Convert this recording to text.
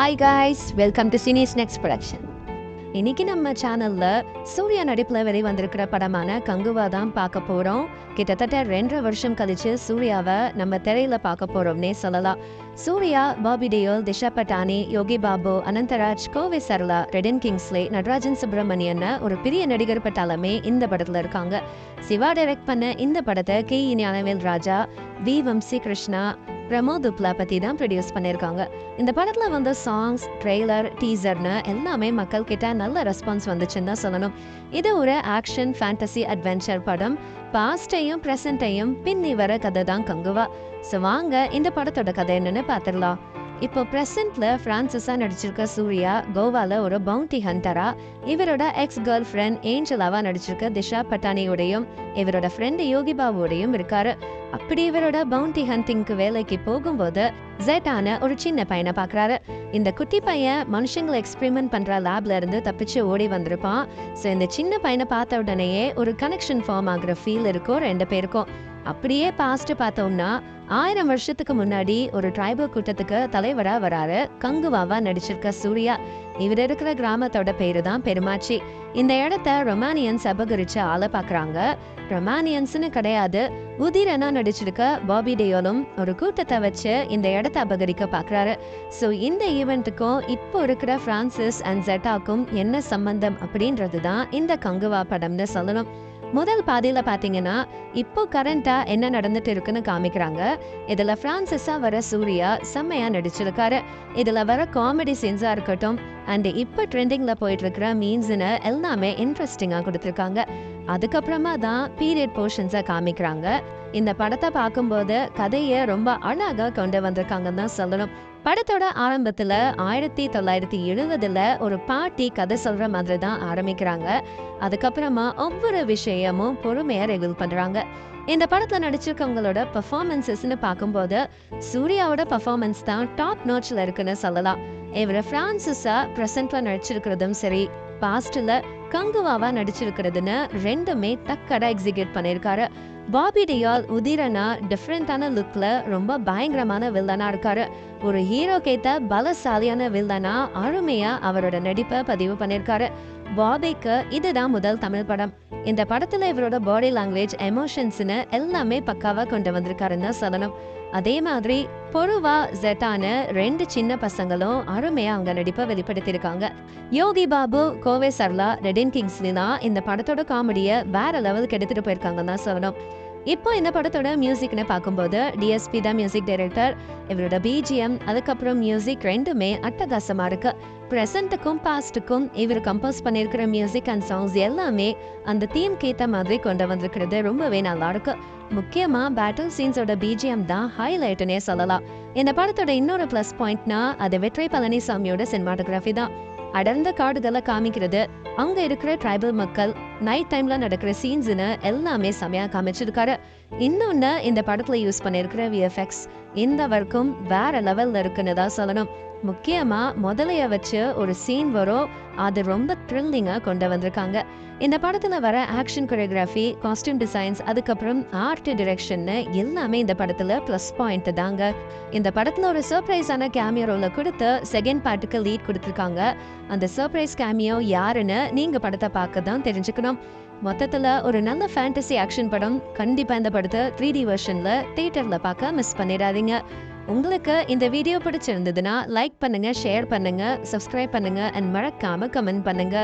Hi guys, welcome to cine snacks production. இன்னைக்கு நம்ம சேனல்ல சூர்யா நடிப்புல வெளிவந்திருக்கிற படமான கங்குவா தான் பார்க்க போறோம். கிட்டத்தட்ட 2.5 வருஷம் கழிச்சு சூர்யாவை நம்ம திரையில பார்க்க போறோம்னே சொல்லலாம். சூர்யா, பாபி தேயோல், திஷா பட்டானி, யோகி பாபு, அனந்தராஜ், கோவை சரளா, ரெடன் கிங்ஸ்லே, நடராஜன் சுப்ரமணியன் ஒரு பெரிய நடிகர் பட்டாளமே இந்த படத்துல இருக்காங்க. சிவா டைரக்ட் பண்ண இந்த படத்தை K Gnanavel Raja, V Vamsi Krishna, Pramod Uppalapati தான் ப்ரொடியூஸ் பண்ணியிருக்காங்க. இந்த படத்துல வந்த சாங்ஸ், ட்ரெய்லர், டீசர்னு எல்லாமே மக்கள் கிட்ட நல்ல ரெஸ்பான்ஸ் வந்துச்சுன்னு தான் சொல்லணும். இது ஒரு ஆக்ஷன் ஃபேண்டசி அட்வென்ச்சர் படம். பாஸ்டையும் பிரசன்டையும் பின்னி வர கதை தான் கங்குவா. ஸோ வாங்க இந்த படத்தோட கதை என்னன்னு பார்த்துடலாம். இப்போ பிரசன்ட்ல பிரான்சிஸா நடிச்சிருக்க சூர்யா கோவால ஒரு பவுண்டி ஹண்டரா, இவரோட எக்ஸ் கேர்ள் ஃப்ரெண்ட் ஏஞ்சலாவா நடிச்சிருக்க திஷா பட்டானியோடையும் இவரோட ஃப்ரெண்ட் யோகி பாபுவோடையும் இருக்காரு. அப்படி இவரோட பவுண்டி ஹண்டிங்க்கு வேலைக்கு போகும்போது ஜெட்டான ஒரு சின்ன பையனை பாக்குறாரு. இந்த குட்டி பையன் மனுஷங்களை எக்ஸ்பெரிமெண்ட் பண்ற லேப்ல இருந்து தப்பிச்சு ஓடி வந்திருப்பான். ஸோ இந்த சின்ன பையனை பார்த்த உடனேயே ஒரு கனெக்ஷன் ஃபார்ம் ஆகுற ஃபீல் இருக்கும் ரெண்டு பேருக்கும். அப்படியே பாஸ்ட் பார்த்தோம்னா 1000 வருஷத்துக்கு முன்னாடி ஒரு ட்ரைபல் கூட்டத்துக்கு தலைவரா வராரு கங்குவாவா நடிச்சிருக்க சூர்யா. இவர் இருக்கிற கிராமத்தோட பேரு தான் பெருமாச்சி. இந்த இடத்த ரொமானியன்ஸ் அபகரிச்ச ஆளை பாக்குறாங்க. ரொமானியன்ஸ்னு கிடையாது, உதிரனா நடிச்சிருக்க பாபி தேயோலும் ஒரு கூட்டத்தை வச்சு இந்த இடத்த அபகரிக்க பாக்குறாரு. ஸோ இந்த ஈவெண்ட்டுக்கும் இப்போ இருக்கிற பிரான்சிஸ் அண்ட் ஜெட்டாக்கும் என்ன சம்பந்தம் அப்படின்றது தான் இந்த கங்குவா படம்னு சொல்லணும். முதல் பாதியில பாத்தீங்கன்னா இப்போ கரண்டா என்ன நடந்துட்டு இருக்குன்னு காமிக்கிறாங்க. இதுல பிரான்சிஸா வர சூர்யா செம்மையா நடிச்சிருக்காரு. இதுல வர காமெடி சீன்ஸா இருக்கட்டும் அண்ட் இப்ப ட்ரெண்டிங்ல போயிட்டு இருக்கிற மீன்ஸ்னு எல்லாமே இன்ட்ரெஸ்டிங்கா கொடுத்துருக்காங்க. அதுக்கப்புறமா தான் பீரியட் போர்ஷன்ஸை காமிக்கிறாங்க. இந்த படத்தை பார்க்கும்போது கதையை ரொம்ப அழகா கொண்டு வந்திருக்காங்கன்னு தான் சொல்லணும். படத்தோட ஆரம்பத்துல 1970 ஒரு பாட்டி கதை சொல்ற மாதிரி தான் ஆரம்பிக்கிறாங்க. அதுக்கப்புறமா ஒவ்வொரு விஷயமும் பொறுமையா ரிவீல் பண்றாங்க. இந்த படத்துல நடிச்சிருக்கவங்களோட பெர்ஃபார்மன்ஸஸ்ன்னு பார்க்கும்போது சூர்யாவோட பெர்ஃபார்மன்ஸ் தான் டாப் நாட்ச்ல இருக்குன்னு சொல்லலாம். இவர் பிரான்சிஸா பிரசன்ட்ல நடிச்சிருக்கிறதும் சரி, பாஸ்ட்ல கங்குவாவா நடிச்சிருக்கிறதுன்னு ரெண்டுமே டக்கடா எக்ஸிக்யூட் பண்ணிருக்காரு. பாபி தேயோல் உதிரனா டிஃப்ரெண்டான லுக்ல ரொம்ப பயங்கரமான வில்லனா இருக்காரு. ஒரு ஹீரோ கேட்ட பலசாலியான வில்லனா அருமையா அவரோட நடிப்பை பதிவு பண்ணிருக்காரு. பாபிக்கு இதுதான் முதல் தமிழ் படம். இந்த படத்துல இவரோட பாடி லாங்குவேஜ், எமோஷன்ஸ்னு எல்லாமே பக்காவா கொண்டு வந்திருக்காருன்னு சொல்லணும். அதே மாதிரி பொருவா ஜெட்டான 2 சின்ன பசங்களும் அருமையா அவங்க நடிப்பை வெளிப்படுத்திருக்காங்க. யோகி பாபு, கோவை சரளா, ரெடன் கிங்ஸ்லாம் இந்த படத்தோட காமெடியை வேற லெவலுக்கு எடுத்துட்டு போயிருக்காங்கன்னு தான் சொல்லணும். இப்போ இந்த படத்தோட மியூசிக்னு பார்க்கும்போது டிஎஸ்பி தான் மியூசிக் டைரக்டர். இவரோட பிஜிஎம் அதுக்கப்புறம் மியூசிக் ரெண்டுமே அட்டகாசமா இருக்கு. பிரசன்ட்டுக்கும் பாஸ்டுக்கும் இவர் கம்போஸ் பண்ணியிருக்கிற மியூசிக் அண்ட் சாங்ஸ் எல்லாமே அந்த தீம்க்கு ஏற்ற மாதிரி கொண்டு வந்திருக்கிறது ரொம்பவே நல்லா இருக்கு. முக்கியமா பேட்டில் சீன்ஸோட பிஜிஎம் தான் ஹைலைட்னே சொல்லலாம். இந்த படத்தோட இன்னொரு பிளஸ் பாயிண்ட்னா அது வெற்றி பழனிசாமியோட சினிமாட்டோகிராஃபி தான். அடர்ந்த காடுகளை காமிக்கிறது, அங்க இருக்கிற ட்ரைபல் மக்கள், நைட் டைம்ல நடக்கிற சீன்ஸ்னு எல்லாமே செமையா காமிச்சிருக்காரு. இன்னொன்னு இந்த படத்துல யூஸ் பண்ணிருக்கிற விஎஃப்எக்ஸ் இந்த வரைக்கும் வேற லெவல்ல இருக்குன்னு தான் சொல்லணும். முக்கியமா முதலைய வச்சு ஒரு சீன் வரும், அது ரொம்ப த்ரில்லிங்கா கொண்டு வந்திருக்காங்க. இந்த படத்துல வர ஆக்ஷன் கொரியோகிராஃபி, காஸ்டியூம் டிசைன்ஸ், அதுக்கப்புறம் ஆர்ட் டிரெக்ஷன் எல்லாமே இந்த படத்துல பிளஸ் பாயிண்ட் தாங்க. இந்த படத்துல ஒரு சர்ப்ரைஸான கேமியோ ரோல கொடுத்து செகண்ட் பார்ட்டுக்கு லீட் கொடுத்துருக்காங்க. அந்த சர்ப்ரைஸ் கேமியோ யாருன்னு நீங்க படத்தை பார்க்க தான் தெரிஞ்சுக்கணும். மொத்தத்துல ஒரு நல்ல ஃபேண்டசி ஆக்ஷன் படம். கண்டிப்பா இந்த படத்தை 3D வெர்ஷன்ல தியேட்டர்ல பார்க்க மிஸ் பண்ணிடாதீங்க. உங்களுக்கு இந்த வீடியோ பிடிச்சிருந்ததுன்னா லைக் பண்ணுங்க, ஷேர் பண்ணுங்க, சப்ஸ்கிரைப் பண்ணுங்க அண்ட் மறக்காம கமெண்ட் பண்ணுங்க.